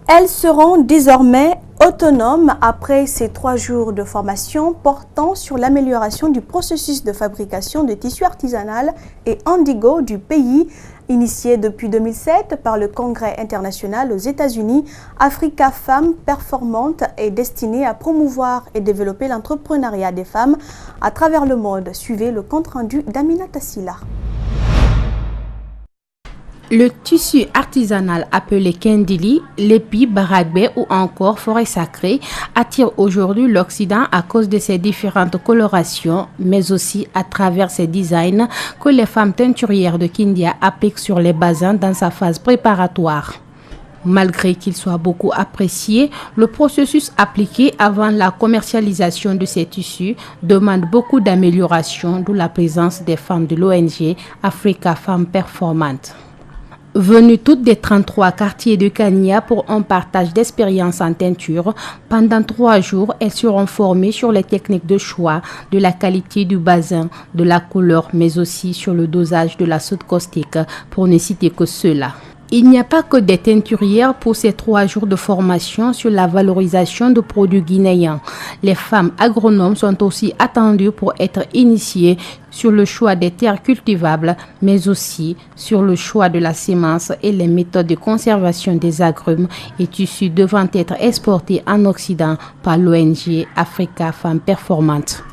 Elles seront désormais autonomes après ces 3 jours de formation portant sur l'amélioration du processus de fabrication de tissus artisanal et indigo du pays. Initié depuis 2007 par le Congrès international aux États-Unis, Africa Femmes Performantes est destiné à promouvoir et développer l'entrepreneuriat des femmes à travers le monde. Suivez le compte-rendu d'Amina Tassila. Le tissu artisanal appelé Kendili, l'épi, baragbe ou encore forêt sacrée attire aujourd'hui l'Occident à cause de ses différentes colorations, mais aussi à travers ses designs que les femmes teinturières de Kindia appliquent sur les bazins dans sa phase préparatoire. Malgré qu'il soit beaucoup apprécié, le processus appliqué avant la commercialisation de ces tissus demande beaucoup d'améliorations, d'où la présence des femmes de l'ONG Africa Femmes Performantes. Venues toutes des 33 quartiers de Kenya pour un partage d'expériences en teinture, pendant 3 jours, elles seront formées sur les techniques de choix, de la qualité du bazin, de la couleur, mais aussi sur le dosage de la soude caustique, pour ne citer que cela. Il n'y a pas que des teinturières pour ces 3 jours de formation sur la valorisation de produits guinéens. Les femmes agronomes sont aussi attendues pour être initiées sur le choix des terres cultivables, mais aussi sur le choix de la sémence et les méthodes de conservation des agrumes et tissus devant être exportés en Occident par l'ONG Africa Femmes Performantes.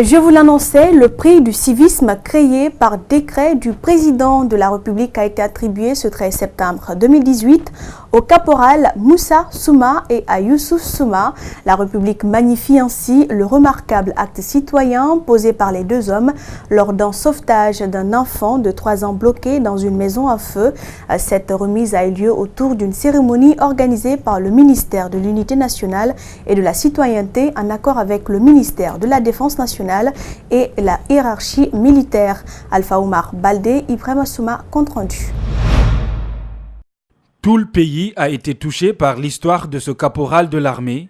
Je vous l'annonçais, le prix du civisme créé par décret du président de la République a été attribué ce 13 septembre 2018 au caporal Moussa Souma et à Youssouf Souma. La République magnifie ainsi le remarquable acte citoyen posé par les 2 hommes lors d'un sauvetage d'un enfant de 3 ans bloqué dans une maison à feu. Cette remise a eu lieu autour d'une cérémonie organisée par le ministère de l'Unité nationale et de la citoyenneté en accord avec le ministère de la Défense nationale et la hiérarchie militaire. Alpha Oumar Baldé, Ibrahima Souma, compte rendu. Tout le pays a été touché par l'histoire de ce caporal de l'armée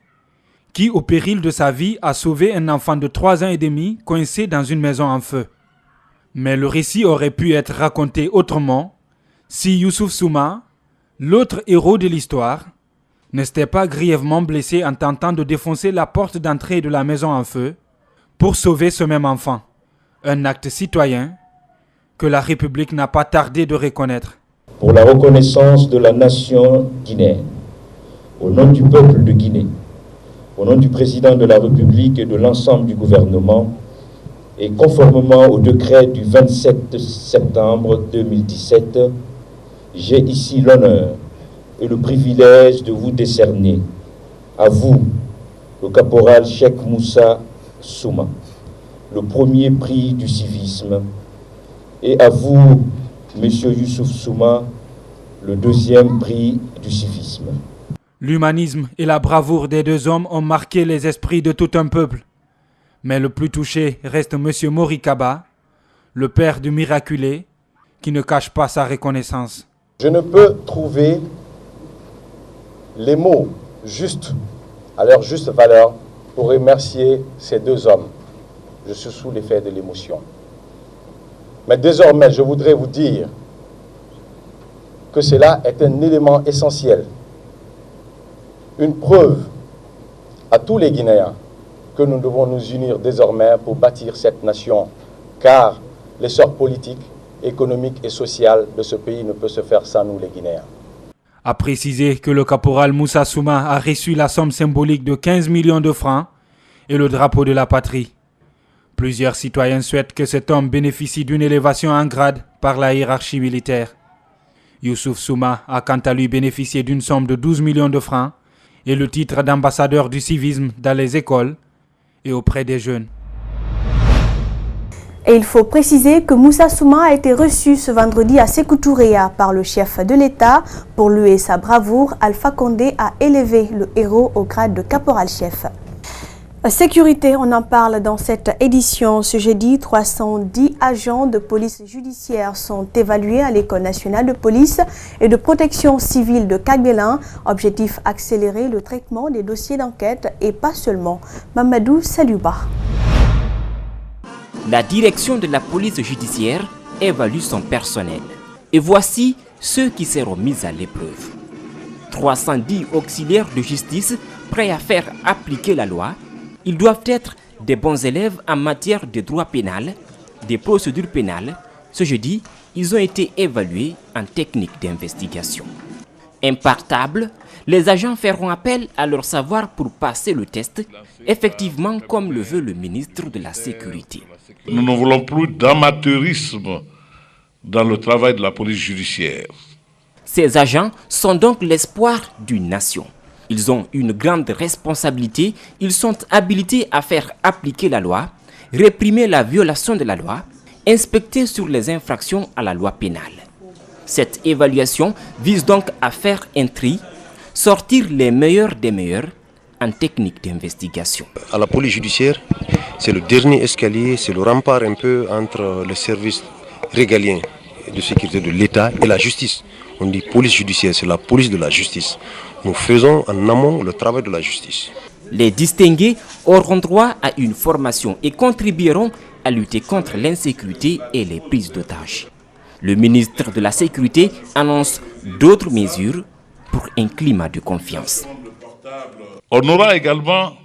qui, au péril de sa vie, a sauvé un enfant de 3 ans et demi coincé dans une maison en feu. Mais le récit aurait pu être raconté autrement si Youssouf Souma, l'autre héros de l'histoire, ne s'était pas grièvement blessé en tentant de défoncer la porte d'entrée de la maison en feu pour sauver ce même enfant. Un acte citoyen que la République n'a pas tardé de reconnaître. Pour la reconnaissance de la nation guinéenne, au nom du peuple de Guinée, au nom du président de la République et de l'ensemble du gouvernement, et conformément au décret du 27 septembre 2017, j'ai ici l'honneur et le privilège de vous décerner, à vous, le caporal Cheikh Moussa Souma, le premier prix du civisme, et à vous, Monsieur Youssouf Souma, le 2e prix du civisme. L'humanisme et la bravoure des 2 hommes ont marqué les esprits de tout un peuple. Mais le plus touché reste Monsieur Mori Kaba, le père du miraculé, qui ne cache pas sa reconnaissance. Je ne peux trouver les mots justes, à leur juste valeur, pour remercier ces 2 hommes. Je suis sous l'effet de l'émotion. Mais désormais, je voudrais vous dire que cela est un élément essentiel, une preuve à tous les Guinéens que nous devons nous unir désormais pour bâtir cette nation, car l'essor politique, économique et social de ce pays ne peut se faire sans nous les Guinéens. A préciser que le caporal Moussa Souma a reçu la somme symbolique de 15 millions de francs et le drapeau de la patrie. Plusieurs citoyens souhaitent que cet homme bénéficie d'une élévation en grade par la hiérarchie militaire. Youssouf Souma a quant à lui bénéficié d'une somme de 12 millions de francs et le titre d'ambassadeur du civisme dans les écoles et auprès des jeunes. Et il faut préciser que Moussa Souma a été reçu ce vendredi à Sékou Touréa par le chef de l'État. Pour lui et sa bravoure, Alpha Condé a élevé le héros au grade de caporal-chef. Sécurité, on en parle dans cette édition. Ce jeudi, 310 agents de police judiciaire sont évalués à l'École nationale de police et de protection civile de Kagbelin. Objectif, accélérer le traitement des dossiers d'enquête et pas seulement. Mamadou Saluba. La direction de la police judiciaire évalue son personnel. Et voici ceux qui seront mis à l'épreuve. 310 auxiliaires de justice prêts à faire appliquer la loi. Ils doivent être des bons élèves en matière de droit pénal, des procédures pénales. Ce jeudi, ils ont été évalués en technique d'investigation. Impartables, les agents feront appel à leur savoir pour passer le test, effectivement comme le veut le ministre de la Sécurité. Nous ne voulons plus d'amateurisme dans le travail de la police judiciaire. Ces agents sont donc l'espoir d'une nation. Ils ont une grande responsabilité, ils sont habilités à faire appliquer la loi, réprimer la violation de la loi, inspecter sur les infractions à la loi pénale. Cette évaluation vise donc à faire un tri, sortir les meilleurs des meilleurs en technique d'investigation. À la police judiciaire, c'est le dernier escalier, c'est le rempart un peu entre les services régaliens de sécurité de l'État et la justice. On dit police judiciaire, c'est la police de la justice. Nous faisons en amont le travail de la justice. Les distingués auront droit à une formation et contribueront à lutter contre l'insécurité et les prises d'otages. Le ministre de la Sécurité annonce d'autres mesures pour un climat de confiance. On aura également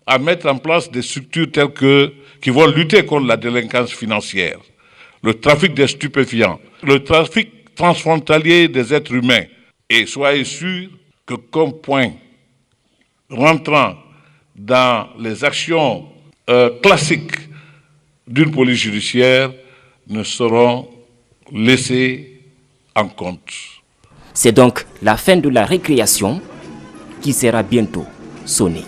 à mettre en place des structures telles que, qui vont lutter contre la délinquance financière, le trafic des stupéfiants, le trafic transfrontalier des êtres humains. Et soyez sûrs que comme point rentrant dans les actions classiques d'une police judiciaire ne seront laissés en compte. C'est donc la fin de la récréation qui sera bientôt sonnée.